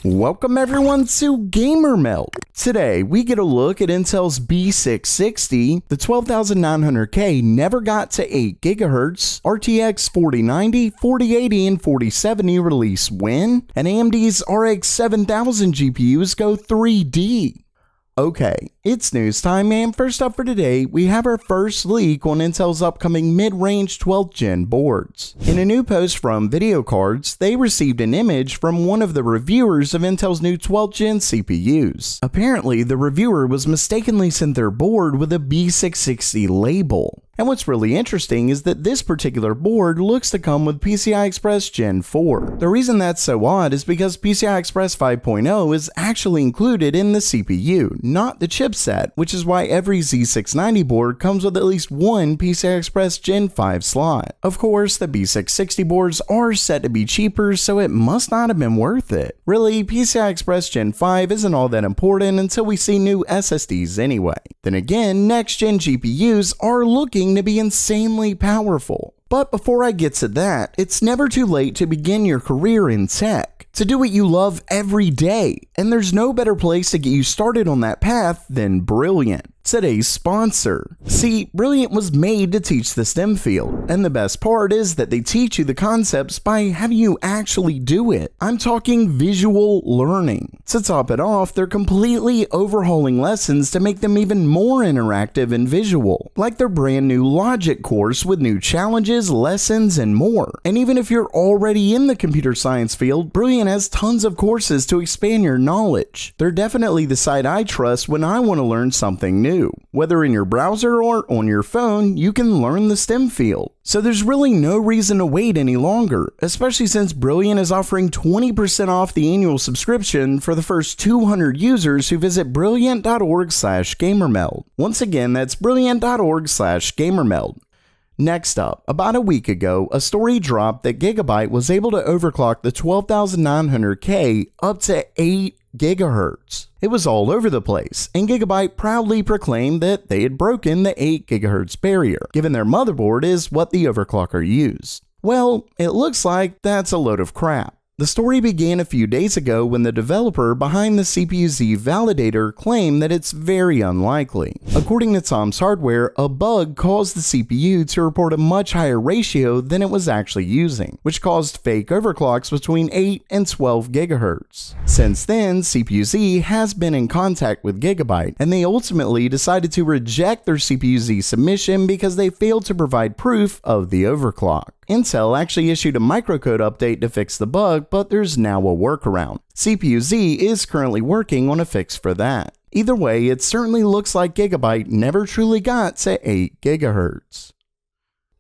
Welcome everyone to Gamer Melt. Today we get a look at Intel's B660, the 12900K never got to 8 GHz, RTX 4090, 4080, and 4070 release win, and AMD's RX 7000 GPUs go 3D. Okay, it's news time, and first up for today, we have our first leak on Intel's upcoming mid-range 12th gen boards. In a new post from Video Cards, they received an image from one of the reviewers of Intel's new 12th gen CPUs. Apparently, the reviewer was mistakenly sent their board with a B660 label. And what's really interesting is that this particular board looks to come with PCI Express Gen 4. The reason that's so odd is because PCI Express 5.0 is actually included in the CPU, not the chipset, which is why every Z690 board comes with at least one PCI Express Gen 5 slot. Of course, the B660 boards are set to be cheaper, so it must not have been worth it. Really, PCI Express Gen 5 isn't all that important until we see new SSDs anyway. Then again, next-gen GPUs are looking to be insanely powerful. But before I get to that, it's never too late to begin your career in tech, to do what you love every day, and there's no better place to get you started on that path than Brilliant, today's sponsor. See, Brilliant was made to teach the STEM field, and the best part is that they teach you the concepts by having you actually do it. I'm talking visual learning. To top it off, they're completely overhauling lessons to make them even more interactive and visual, like their brand new Logic course with new challenges, lessons, and more. And even if you're already in the computer science field, Brilliant has tons of courses to expand your knowledge. They're definitely the site I trust when I want to learn something new. Whether in your browser or on your phone, you can learn the STEM field. So there's really no reason to wait any longer, especially since Brilliant is offering 20% off the annual subscription for the first 200 users who visit brilliant.org/gamermeld. Once again, that's brilliant.org/gamermeld. Next up, about a week ago, a story dropped that Gigabyte was able to overclock the 12900K up to 8 GHz. It was all over the place, and Gigabyte proudly proclaimed that they had broken the 8 GHz barrier, given their motherboard is what the overclocker used. Well, it looks like that's a load of crap. The story began a few days ago when the developer behind the CPU-Z validator claimed that it's very unlikely. According to Tom's Hardware, a bug caused the CPU to report a much higher ratio than it was actually using, which caused fake overclocks between 8 and 12 GHz. Since then, CPU-Z has been in contact with Gigabyte, and they ultimately decided to reject their CPU-Z submission because they failed to provide proof of the overclock. Intel actually issued a microcode update to fix the bug, but there's now a workaround. CPU-Z is currently working on a fix for that. Either way, it certainly looks like Gigabyte never truly got to 8 GHz.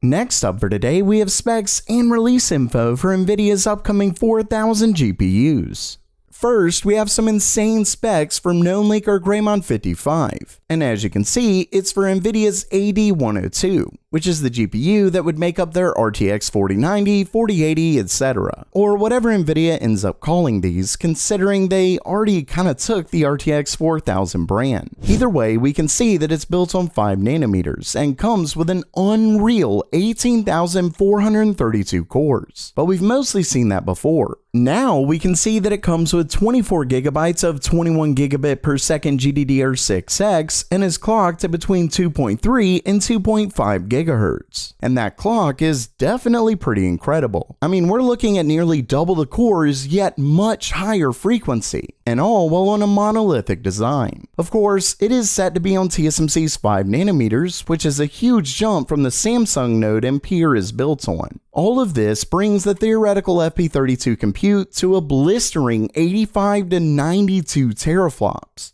Next up for today, we have specs and release info for NVIDIA's upcoming 4000 GPUs. First, we have some insane specs from known leaker Greymon55, and as you can see, it's for NVIDIA's AD102, which is the GPU that would make up their RTX 4090, 4080, etc. Or whatever NVIDIA ends up calling these, considering they already kinda took the RTX 4000 brand. Either way, we can see that it's built on 5 nanometers and comes with an unreal 18,432 cores. But we've mostly seen that before. Now we can see that it comes with 24 GB of 21 gigabit per second GDDR6X and is clocked at between 2.3 and 2.5 GHz. And that clock is definitely pretty incredible. I mean, we're looking at nearly double the cores, yet much higher frequency, and all while on a monolithic design. Of course, it is set to be on TSMC's 5 nanometers, which is a huge jump from the Samsung node Ampere is built on. All of this brings the theoretical FP32 compute to a blistering 85 to 92 teraflops.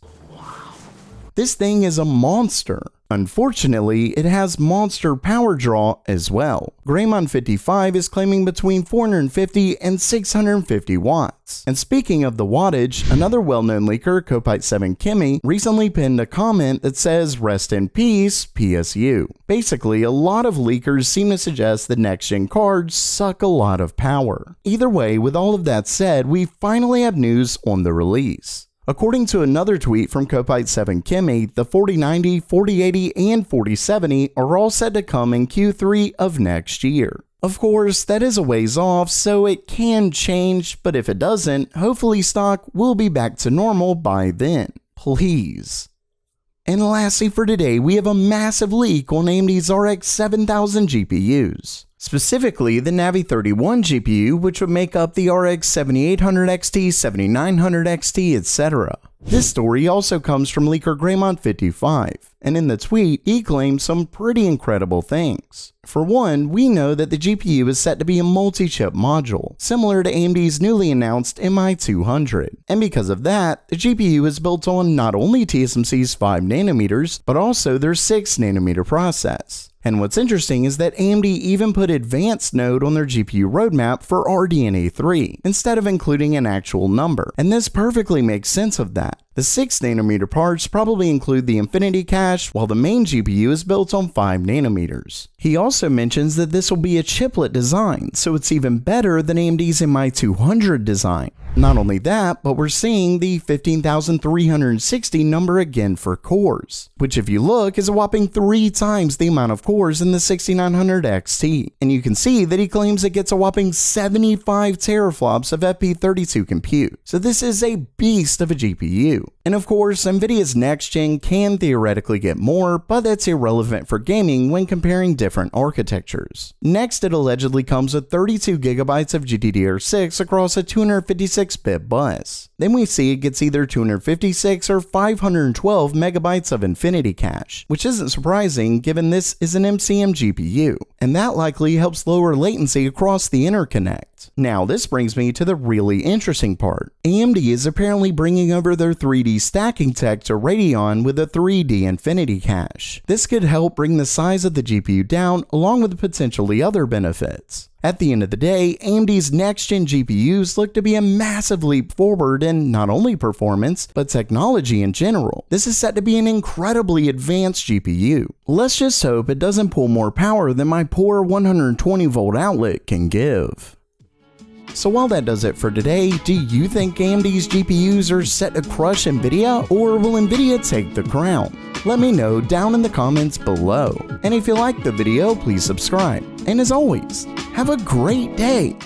This thing is a monster. Unfortunately, it has monster power draw as well. Greymon55 is claiming between 450 and 650 watts. And speaking of the wattage, another well-known leaker, Kopite7Kimi, recently pinned a comment that says, "Rest in peace, PSU." Basically, a lot of leakers seem to suggest that next-gen cards suck a lot of power. Either way, with all of that said, we finally have news on the release. According to another tweet from Kopite7Kimi, the 4090, 4080, and 4070 are all set to come in Q3 of next year. Of course, that is a ways off, so it can change, but if it doesn't, hopefully stock will be back to normal by then. Please. And lastly for today, we have a massive leak on AMD's RX 7000 GPUs. Specifically, the Navi 31 GPU, which would make up the RX 7800 XT, 7900 XT, etc. This story also comes from leaker Greymont55, and in the tweet, he claims some pretty incredible things. For one, we know that the GPU is set to be a multi-chip module, similar to AMD's newly announced MI200. And because of that, the GPU is built on not only TSMC's 5nm, but also their 6nm process. And what's interesting is that AMD even put advanced node on their GPU roadmap for RDNA 3, instead of including an actual number, and this perfectly makes sense of that. The 6nm parts probably include the Infinity Cache, while the main GPU is built on 5nm. He also mentions that this will be a chiplet design, so it's even better than AMD's MI200 design. Not only that, but we're seeing the 15,360 number again for cores, which if you look is a whopping 3 times the amount of cores in the 6900 XT. And you can see that he claims it gets a whopping 75 teraflops of FP32 compute. So this is a beast of a GPU. And of course, Nvidia's next gen can theoretically get more, but that's irrelevant for gaming when comparing different architectures. Next, it allegedly comes with 32GB of GDDR6 across a 256-bit bus. Then we see it gets either 256 or 512 megabytes of Infinity Cache, which isn't surprising given this is an MCM GPU, and that likely helps lower latency across the interconnect. Now, this brings me to the really interesting part. AMD is apparently bringing over their 3D stacking tech to Radeon with a 3D Infinity Cache. This could help bring the size of the GPU down along with potentially other benefits. At the end of the day, AMD's next-gen GPUs look to be a massive leap forward in not only performance, but technology in general. This is set to be an incredibly advanced GPU. Let's just hope it doesn't pull more power than my poor 120-volt outlet can give. So while that does it for today, do you think AMD's GPUs are set to crush Nvidia, or will Nvidia take the crown? Let me know down in the comments below. And if you liked the video, please subscribe. And as always, have a great day!